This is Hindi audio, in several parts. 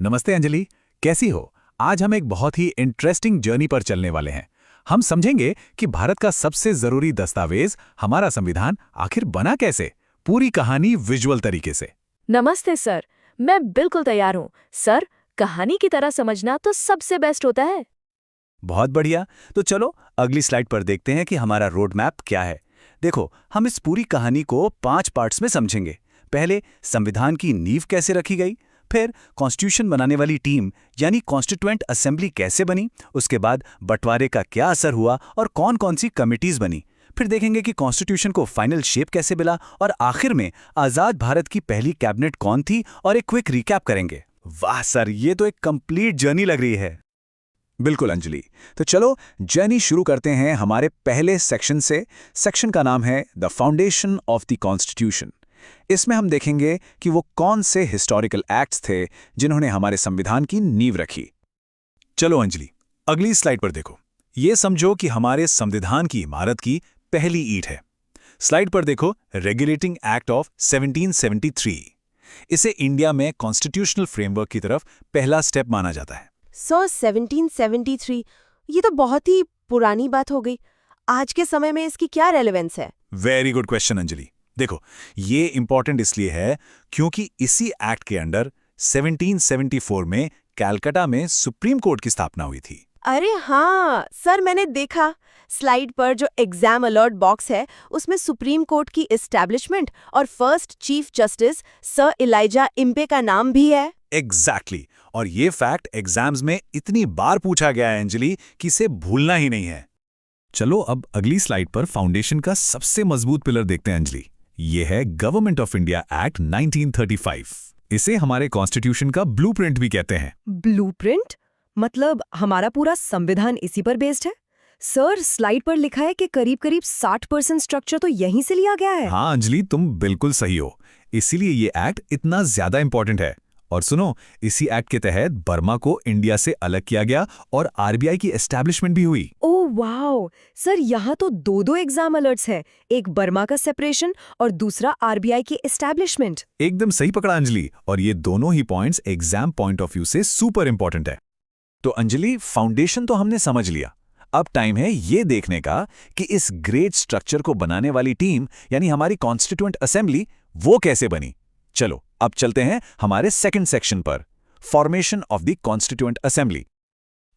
नमस्ते अंजलि, कैसी हो? आज हम एक बहुत ही इंटरेस्टिंग जर्नी पर चलने वाले हैं। हम समझेंगे कि भारत का सबसे जरूरी दस्तावेज हमारा संविधान आखिर बना कैसे, पूरी कहानी विजुअल तरीके से। नमस्ते सर, मैं बिल्कुल तैयार हूँ। सर, कहानी की तरह समझना तो सबसे बेस्ट होता है। बहुत बढ़िया। तो चलो अगली स्लाइड पर देखते हैं कि हमारा रोड मैप क्या है। देखो, हम इस पूरी कहानी को 5 पार्ट्स में समझेंगे। पहले संविधान की नींव कैसे रखी गई, फिर कॉन्स्टिट्यूशन बनाने वाली टीम यानी कॉन्स्टिट्यूएंट असेंबली कैसे बनी, उसके बाद बंटवारे का क्या असर हुआ और कौन कौन सी कमिटीज बनी, फिर देखेंगे कि कॉन्स्टिट्यूशन को फाइनल शेप कैसे मिला, और आखिर में आजाद भारत की पहली कैबिनेट कौन थी और एक क्विक रिकैप करेंगे। वाह सर, ये तो एक कंप्लीट जर्नी लग रही है। बिल्कुल अंजलि, तो चलो जर्नी शुरू करते हैं हमारे पहले सेक्शन से। सेक्शन का नाम है the foundation of the constitution. इसमें हम देखेंगे कि वो कौन से हिस्टोरिकल एक्ट्स थे जिन्होंने हमारे संविधान की नींव रखी। चलो अंजलि, अगली स्लाइड पर देखो। ये समझो कि हमारे संविधान की इमारत की पहली ईंट है। स्लाइड पर देखो, रेगुलेटिंग एक्ट ऑफ 1773। इसे इंडिया में कॉन्स्टिट्यूशनल फ्रेमवर्क की तरफ पहला स्टेप माना जाता है। 1773, ये तो बहुत ही पुरानी बात हो गई। आज के समय में इसकी क्या रेलेवेंस है? Very good question Anjali. देखो, ये इंपॉर्टेंट इसलिए है क्योंकि इसी एक्ट के अंडर 1774 में कलकत्ता में सुप्रीम कोर्ट की स्थापना हुई थी। अरे हाँ सर, मैंने देखा स्लाइड पर जो एग्जाम अलर्ट बॉक्स है उसमें सुप्रीम कोर्ट की एस्टैब्लिशमेंट और first chief justice sir Elijah Impey का नाम भी है। एग्जैक्टली, और ये फैक्ट एग्जाम्स में इतनी बार पूछा गया है अंजलि कि इसे भूलना ही नहीं है। चलो अब अगली स्लाइड पर फाउंडेशन का सबसे मजबूत पिलर देखते हैं अंजलि। ये है गवर्नमेंट ऑफ इंडिया एक्ट 1935। इसे हमारे कॉन्स्टिट्यूशन का ब्लूप्रिंट भी कहते हैं। ब्लूप्रिंट? मतलब हमारा पूरा संविधान इसी पर बेस्ड है? सर, स्लाइड पर लिखा है कि करीब-करीब 60% स्ट्रक्चर तो यहीं से लिया गया है। हाँ अंजलि, तुम बिल्कुल सही हो। इसीलिए ये एक्ट इतना ज्यादा इंपॉर्टेंट है। और सुनो, इसी एक्ट के तहत बर्मा को इंडिया से अलग किया गया और आरबीआई की एस्टैब्लिशमेंट भी हुई। Oh wow! सर, यहाँ तो दो एग्जाम अलर्ट्स है, एक बर्मा का सेपरेशन और दूसरा आरबीआई की एस्टैब्लिशमेंट। एकदम सही पकड़ा अंजलि, और ये दोनों ही points exam point of view से सुपर इंपॉर्टेंट है। तो अंजलि, फाउंडेशन तो हमने समझ लिया। अब टाइम है ये देखने का कि इस ग्रेट स्ट्रक्चर को बनाने वाली टीम यानी हमारी कॉन्स्टिट्यूएंट असेंबली वो कैसे बनी। चलो अब चलते हैं हमारे सेकंड सेक्शन पर, formation of the constituent assembly.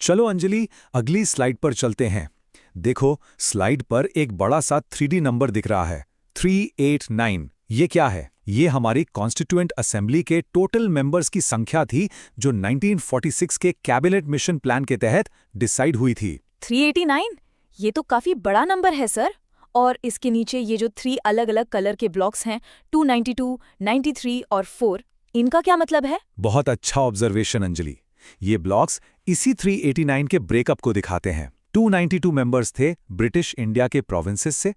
चलो अंजलि, अगली स्लाइड पर चलते हैं। देखो, स्लाइड पर एक बड़ा सा 3D नंबर दिख रहा है, 389। ये क्या है? ये हमारी कॉन्स्टिट्यूएंट असेंबली के टोटल मेंबर्स की संख्या थी जो 1946 के कैबिनेट मिशन प्लान के तहत डिसाइड हुई थी। 389? ये तो काफी बड़ा नंबर है सर। और इसके नीचे ये जो 3 अलग-अलग कलर के ब्लॉक्स हैं, 292, 93 और 4, इनका क्या मतलब है? बहुत अच्छा ऑब्जर्वेशन अंजलि। ये ब्लॉक्स इसी 389 के ब्रेकअप को दिखाते हैं। 292 मेंबर्स थे ब्रिटिश इंडिया के प्रोविंसेस से,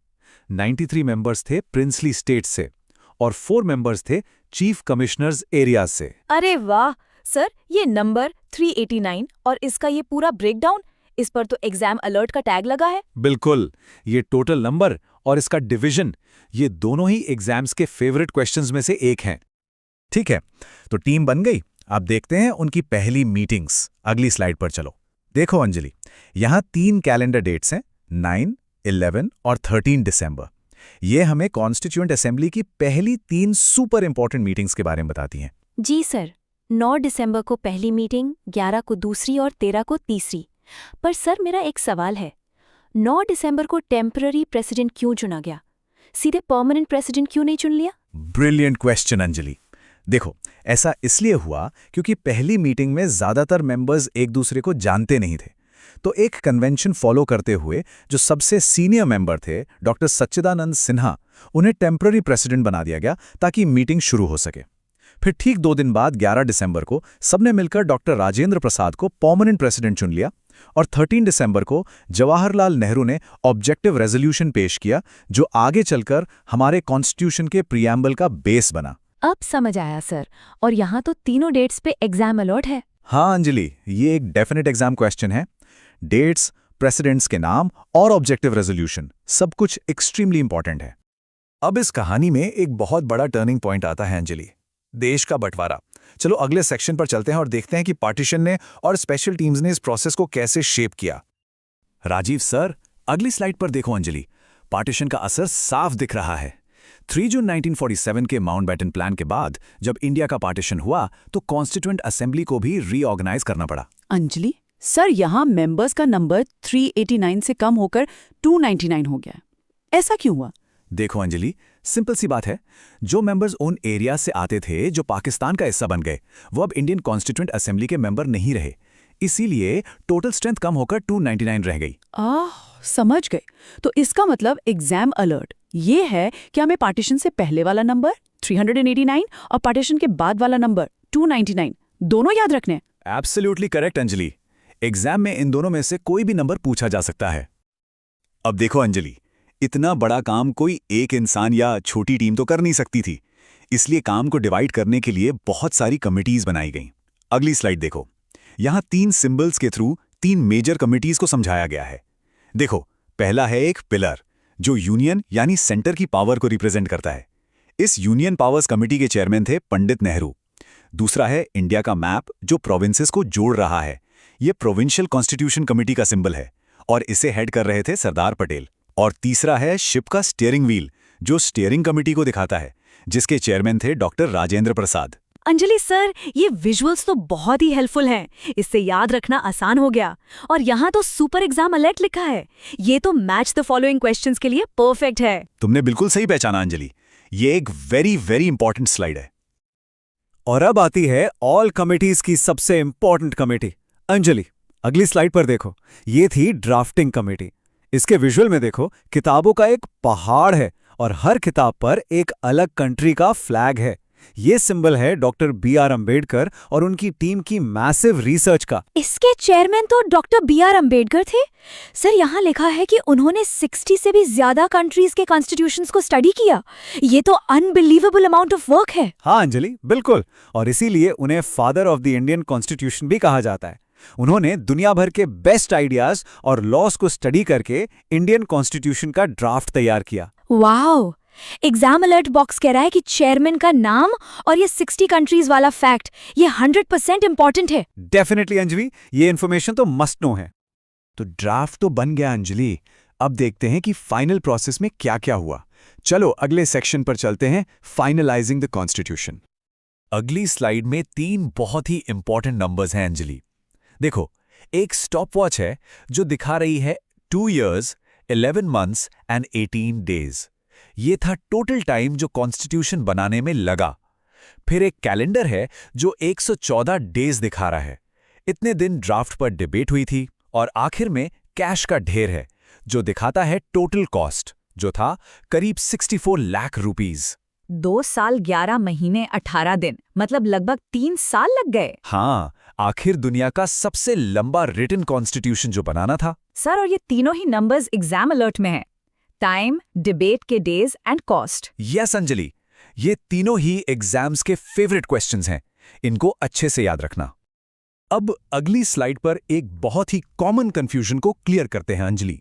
93 मेंबर्स थे प्रिंसली स्टेट्स से, और 4 मेंबर्स थे चीफ कमिश्नर्स एरियाज से। अरे वाह! सर, ये नंबर 389 और इसका ये पूरा ब्रेकडाउन, इस पर तो एग्जाम अलर्ट का टैग लगा है। बिल्कुल, ये टोटल नंबर और इसका डिवीजन, ये दोनों ही एग्जाम्स के फेवरेट क्वेश्चंस में से एक हैं। ठीक है, तो टीम बन गई। अब देखते हैं उनकी पहली मीटिंग्स। अगली स्लाइड पर चलो। देखो अंजलि, यहाँ 3 कैलेंडर डेट्स हैं, 9, 11 और 13 दिसंबर। ये हमें कॉन्स्टिट्यूएंट असेंबली की पहली 3 सुपर इंपॉर्टेंट मीटिंग्स के बारे में बताती हैं। जी सर, 9 दिसंबर को पहली मीटिंग, 11 को दूसरी और 13 को तीसरी। पर सर, मेरा एक सवाल है, 9 दिसंबर को टेम्पररी प्रेसिडेंट क्यों चुना गया? सीधे परमानेंट प्रेसिडेंट क्यों नहीं चुन लिया? Brilliant question Anjali. देखो, ऐसा इसलिए हुआ क्योंकि पहली मीटिंग में ज्यादातर मेंबर्स एक दूसरे को जानते नहीं थे। तो एक कन्वेंशन फॉलो करते हुए जो सबसे सीनियर मेंबर थे, डॉक्टर सच्चिदानंद सिन्हा, उन्हें टेम्पररी प्रेसिडेंट बना दिया गया ताकि मीटिंग शुरू हो सके। फिर ठीक 2 दिन बाद 11 दिसंबर को सबने मिलकर डॉक्टर राजेंद्र प्रसाद को परमानेंट प्रेसिडेंट चुन लिया, और 13 दिसंबर को जवाहरलाल नेहरू ने ऑब्जेक्टिव रेजोल्यूशन पेश किया जो आगे चलकर हमारे कॉन्स्टिट्यूशन के प्रीएम्बल का बेस बना। अब समझ आया सर, और यहाँ तो तीनों डेट्स पे एग्जाम अलर्ट है। हाँ अंजलि, ये एक डेफिनेट एग्जाम क्वेश्चन है। डेट्स, प्रेसिडेंट्स के नाम और ऑब्जेक्टिव रेजोल्यूशन, सब कुछ एक्सट्रीमली इंपॉर्टेंट है। अब इस कहानी में एक बहुत बड़ा टर्निंग पॉइंट आता है अंजलि, देश का बंटवारा। चलो अगले सेक्शन पर चलते हैं और देखते हैं कि पार्टीशन ने और स्पेशल टीम्स ने इस प्रोसेस को कैसे शेप किया। राजीव सर, अगली स्लाइड पर देखो अंजलि, पार्टीशन का असर साफ दिख रहा है। 3 जून 1947 के माउंटबेटन प्लान के बाद जब इंडिया का पार्टीशन हुआ तो कॉन्स्टिट्यूएंट असेंबली को भी रीऑर्गेनाइज करना पड़ा। अंजलि सर, यहाँ मेंबर्स का नंबर 389 से कम होकर 299 हो गया। ऐसा क्यों हुआ? देखो अंजलि, सिंपल सी बात है, जो मेंबर्स उन एरिया से आते थे जो पाकिस्तान का हिस्सा बन गए, वो अब इंडियन कॉन्स्टिट्यूएंट असेंबली के मेंबर नहीं रहे। इसीलिए टोटल स्ट्रेंथ कम होकर 299 रह गई। समझ गए। तो इसका मतलब एग्जाम अलर्ट ये है कि हमें पार्टीशन से पहले वाला नंबर 389 और पार्टीशन के बाद वाला नंबर 299 दोनों याद रखने हैं। Absolutely correct Anjali. एग्जाम में इन दोनों में से कोई भी नंबर पूछा जा सकता है। अब देखो अंजलि, इतना बड़ा काम कोई एक इंसान या छोटी टीम तो कर नहीं सकती थी, इसलिए काम को डिवाइड करने के लिए बहुत सारी कमिटीज बनाई गईं। अगली स्लाइड देखो, यहाँ 3 सिंबल्स के थ्रू 3 मेजर कमिटीज को समझाया गया है। देखो, पहला है एक पिलर जो यूनियन यानी सेंटर की पावर को रिप्रेजेंट करता है। इस यूनियन पावर्स कमिटी के चेयरमैन थे पंडित नेहरू। दूसरा है इंडिया का मैप जो प्रोविंसेस को जोड़ रहा है। ये प्रोविंशियल कॉन्स्टिट्यूशन कमिटी का सिंबल है और इसे हेड कर रहे थे सरदार पटेल। और तीसरा है शिप का स्टीयरिंग व्हील जो स्टीयरिंग कमिटी को दिखाता है, जिसके चेयरमैन थे डॉक्टर राजेंद्र प्रसाद। अंजलि सर, ये विजुअल्स तो बहुत ही हेल्पफुल हैं। इससे याद रखना आसान हो गया। और यहाँ तो सुपर एग्जाम अलर्ट लिखा है। ये तो मैच द फॉलोइंग क्वेश्चंस के लिए परफेक्ट है। तुमने बिल्कुल सही पहचाना अंजलि, ये एक वेरी वेरी इंपॉर्टेंट स्लाइड है। और अब आती है ऑल कमिटीज की सबसे इंपॉर्टेंट कमेटी। अंजलि, अगली स्लाइड पर देखो, ये थी ड्राफ्टिंग कमेटी। इसके विजुअल में देखो, किताबों का एक पहाड़ है और हर किताब पर एक अलग कंट्री का फ्लैग है। ये सिंबल है डॉक्टर B.R. अम्बेडकर और उनकी टीम की मैसिव रिसर्च का। इसके चेयरमैन तो डॉक्टर B.R. अम्बेडकर थे। सर, यहाँ लिखा है कि उन्होंने 60 से भी ज्यादा कंट्रीज के कॉन्स्टिट्यूशंस को स्टडी किया। ये तो अनबिलीवेबल अमाउंट ऑफ वर्क है। हाँ अंजलि, बिल्कुल। और इसीलिए उन्हें father of the Indian constitution भी कहा जाता है। उन्होंने दुनिया भर के बेस्ट आइडियाज और लॉस को स्टडी करके इंडियन कॉन्स्टिट्यूशन का ड्राफ्ट तैयार किया। वाओ! एग्जाम अलर्ट बॉक्स कह रहा है कि चेयरमैन का नाम और ये 60 कंट्रीज वाला फैक्ट ये 100% इंपॉर्टेंट है। डेफिनेटली अंजलि, ये इन्फॉर्मेशन तो मस्ट नो है। तो ड्राफ्ट तो बन गया अंजलि, अब देखते हैं कि फाइनल प्रोसेस में क्या क्या हुआ। चलो अगले सेक्शन पर चलते हैं, फाइनलाइजिंग द कॉन्स्टिट्यूशन। अगली स्लाइड में 3 बहुत ही इंपॉर्टेंट नंबर्स हैं अंजलि। देखो, एक स्टॉपवॉच है जो दिखा रही है 2 years, 11 months एंड 18 days। ये था टोटल टाइम जो कॉन्स्टिट्यूशन बनाने में लगा। फिर एक कैलेंडर है जो 114 डेज दिखा रहा है। इतने दिन ड्राफ्ट पर डिबेट हुई थी। और आखिर में कैश का ढेर है जो दिखाता है टोटल कॉस्ट, जो था करीब 64 लाख रुपीस। 2 साल 11 महीने 18 दिन, मतलब लगभग 3 साल लग गए। हाँ, आखिर दुनिया का सबसे लंबा रिटन कॉन्स्टिट्यूशन जो बनाना था। सर, और ये तीनों ही नंबर्स एग्जाम अलर्ट में हैं। टाइम, डिबेट के days and cost. Yes Anjali, ये तीनों ही एग्जाम्स के फेवरेट क्वेश्चंस हैं। इनको अच्छे से याद रखना। अब अगली स्लाइड पर एक बहुत ही कॉमन कंफ्यूजन को क्लियर करते हैं अंजलि।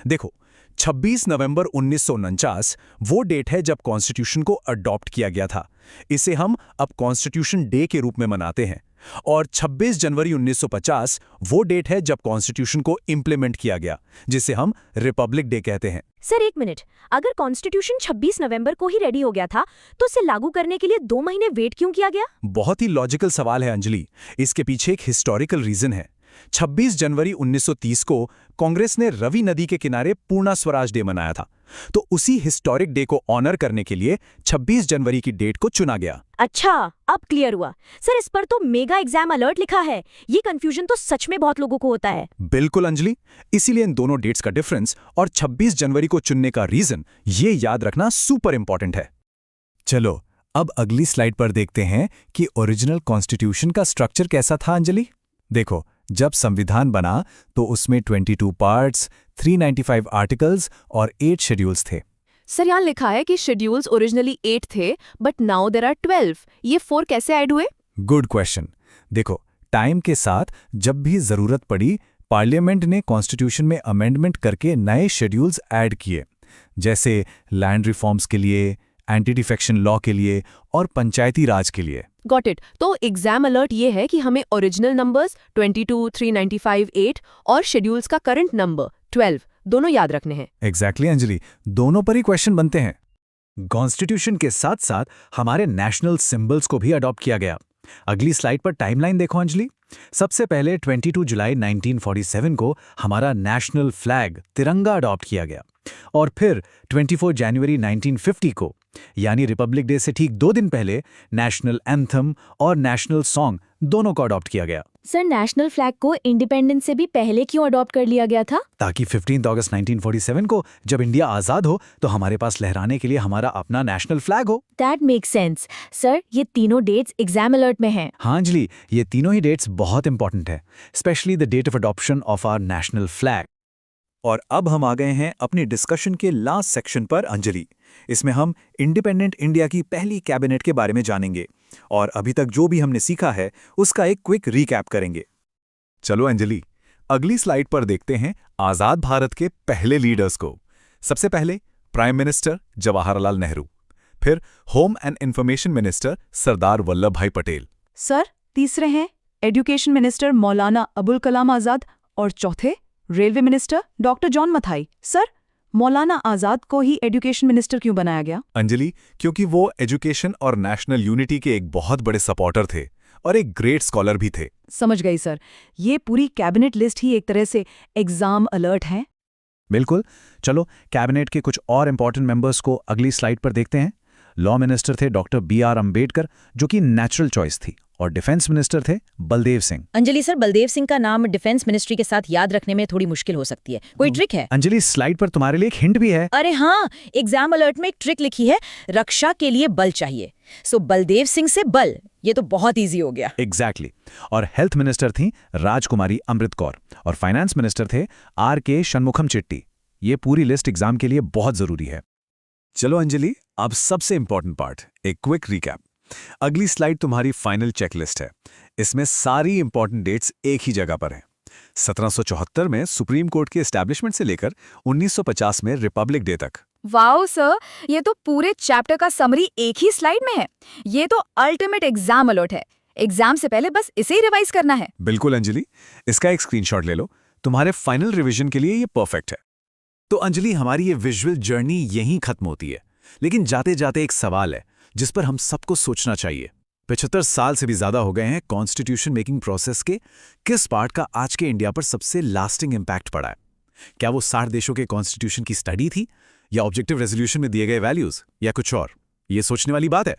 देखो, 26 नवंबर 1949 वो डेट है जब कॉन्स्टिट्यूशन को अडॉप्ट किया गया था। इसे हम अब कॉन्स्टिट्यूशन डे के रूप में मनाते हैं। और 26 जनवरी 1950 वो डेट है जब कॉन्स्टिट्यूशन को इंप्लीमेंट किया गया, जिसे हम रिपब्लिक डे कहते हैं। सर, एक मिनट, अगर कॉन्स्टिट्यूशन 26 नवंबर को ही रेडी हो गया था तो उसे लागू करने के लिए 2 महीने वेट क्यों किया गया? बहुत ही लॉजिकल सवाल है अंजलि। इसके पीछे एक हिस्टोरिकल रीजन है। 26 जनवरी 1930 को कांग्रेस ने रवि नदी के किनारे पूर्णा स्वराज डे मनाया था, तो उसी हिस्टोरिक डे को ऑनर करने के लिए 26 जनवरी की डेट को चुना गया। अच्छा, अब क्लियर हुआ। सर, इस पर तो मेगा एग्जाम अलर्ट लिखा है। ये कंफ्यूजन तो सच में बहुत लोगों को होता है। बिल्कुल अंजलि, इसीलिए इन दोनों डेट्स का डिफरेंस और 26 जनवरी को चुनने का रीजन ये याद रखना सुपर इंपॉर्टेंट है। चलो अब अगली स्लाइड पर देखते हैं कि ओरिजिनल कॉन्स्टिट्यूशन का स्ट्रक्चर कैसा था अंजलि। देखो, जब संविधान बना तो उसमें 22 पार्ट्स, 395 आर्टिकल्स और 8 शेड्यूल्स थे। सर, यहाँ लिखा है कि शेड्यूल्स ओरिजिनली 8 थे, बट नाउ देयर आर 12। ये 4 कैसे ऐड हुए? Good question. देखो, टाइम के साथ जब भी जरूरत पड़ी, पार्लियामेंट ने कॉन्स्टिट्यूशन में अमेंडमेंट करके नए शेड्यूल्स ऐड किए, जैसे लैंड रिफॉर्म्स के लिए, एंटी डिफेक्शन लॉ के लिए और पंचायती राज के लिए। Got it. तो एग्जाम अलर्ट ये है कि हमें ओरिजिनल नंबर्स 22, 395, 8 और शेड्यूल्स का करंट नंबर 12 दोनों याद रखने हैं। एग्जैक्टली अंजलि, दोनों पर ही क्वेश्चन बनते हैं। कॉन्स्टिट्यूशन के साथ साथ हमारे नेशनल सिंबल्स को भी अडॉप्ट किया गया। अगली स्लाइड पर टाइमलाइन देखो अंजलि। सबसे पहले 22 जुलाई 1947 को हमारा नेशनल फ्लैग तिरंगा अडॉप्ट किया गया और फिर 24 जनवरी 1950 को यानी रिपब्लिक डे से ठीक 2 दिन पहले नेशनल एंथम और नेशनल सॉन्ग दोनों को अडॉप्ट किया गया। सर नेशनल फ्लैग को इंडिपेंडेंस से भी पहले क्यों अडॉप्ट कर लिया गया था? ताकि 15 अगस्त 1947 को जब इंडिया आज़ाद हो तो हमारे पास लहराने के लिए हमारा अपना नेशनल फ्लैग हो। That makes sense. सर ये तीनों डेट्स एग्जाम अलर्ट में हैं। हाँ अंजलि, ये तीनों ही डेट्स बहुत इंपॉर्टेंट है, specially the date of adoption of our national flag. और अब हम आ गए हैं अपनी डिस्कशन के लास्ट सेक्शन पर अंजलि। इसमें हम इंडिपेंडेंट इंडिया की पहली कैबिनेट के बारे में जानेंगे और अभी तक जो भी हमने सीखा है उसका एक क्विक रीकैप करेंगे। चलो अंजलि, अगली स्लाइड पर देखते हैं आज़ाद भारत के पहले लीडर्स को। सबसे पहले प्राइम मिनिस्टर जवाहरलाल नेहरू, फिर home and information minister Sardar Vallabh भाई पटेल। सर तीसरे हैं एजुकेशन मिनिस्टर मौलाना अबुल कलाम आज़ाद और चौथे railway minister doctor John Mathai. Sir मौलाना आज़ाद को ही एजुकेशन मिनिस्टर क्यों बनाया गया? अंजलि, क्योंकि वो एजुकेशन और नेशनल यूनिटी के एक बहुत बड़े सपोर्टर थे और एक ग्रेट स्कॉलर भी थे। समझ गई सर, ये पूरी कैबिनेट लिस्ट ही एक तरह से एग्जाम अलर्ट है। बिल्कुल। चलो कैबिनेट के कुछ और इंपॉर्टेंट मेंबर्स को अगली स्लाइड पर देखते हैं। लॉ मिनिस्टर थे डॉक्टर B.R. अम्बेडकर, जो कि नेचुरल चॉइस थी, और डिफेंस मिनिस्टर थे बलदेव सिंह। अंजलि सर, बलदेव सिंह का नाम डिफेंस मिनिस्ट्री के साथ याद रखने में थोड़ी मुश्किल हो सकती है, कोई ट्रिक है? अंजलि स्लाइड पर तुम्हारे लिए एक हिंट भी है। अरे हाँ, एग्जाम अलर्ट में एक ट्रिक लिखी है, रक्षा के लिए बल चाहिए। सो बलदेव सिंह से बल, ये तो बहुत इजी हो गया। एग्जैक्टली। और हेल्थ मिनिस्टर थी राजकुमारी अमृत कौर और फाइनेंस मिनिस्टर थे R.K. षणमुखम चिट्टी। ये पूरी लिस्ट एग्जाम के लिए बहुत जरूरी है। चलो अंजलि, अब सबसे इंपॉर्टेंट पार्ट, एक क्विक रिकैप। अगली स्लाइड तुम्हारी फाइनल चेकलिस्ट है। इसमें सारी इंपॉर्टेंट डेट्स एक ही जगह पर हैं। 1774 में सुप्रीम कोर्ट के एस्टैब्लिशमेंट से लेकर 1950 में रिपब्लिक डे तक। वाओ सर, ये तो पूरे चैप्टर का समरी एक ही स्लाइड में है। ये तो अल्टीमेट एग्जाम अलर्ट है। एग्जाम से पहले बस इसे ही रिवाइज करना है। बिल्कुल अंजलि, इसका एक स्क्रीनशॉट ले लो, तुम्हारे फाइनल रिवीजन के लिए ये परफेक्ट है। तो अंजलि, हमारी ये विजुअल जर्नी यहीं खत्म होती है, लेकिन जाते जाते एक सवाल है जिस पर हम सबको सोचना चाहिए। 75 साल से भी ज्यादा हो गए हैं कॉन्स्टिट्यूशन मेकिंग प्रोसेस के, किस पार्ट का आज के इंडिया पर सबसे लास्टिंग इम्पैक्ट पड़ा है? क्या वो 60 देशों के कॉन्स्टिट्यूशन की स्टडी थी, या ऑब्जेक्टिव रेजोल्यूशन में दिए गए वैल्यूज, या कुछ और? ये सोचने वाली बात है।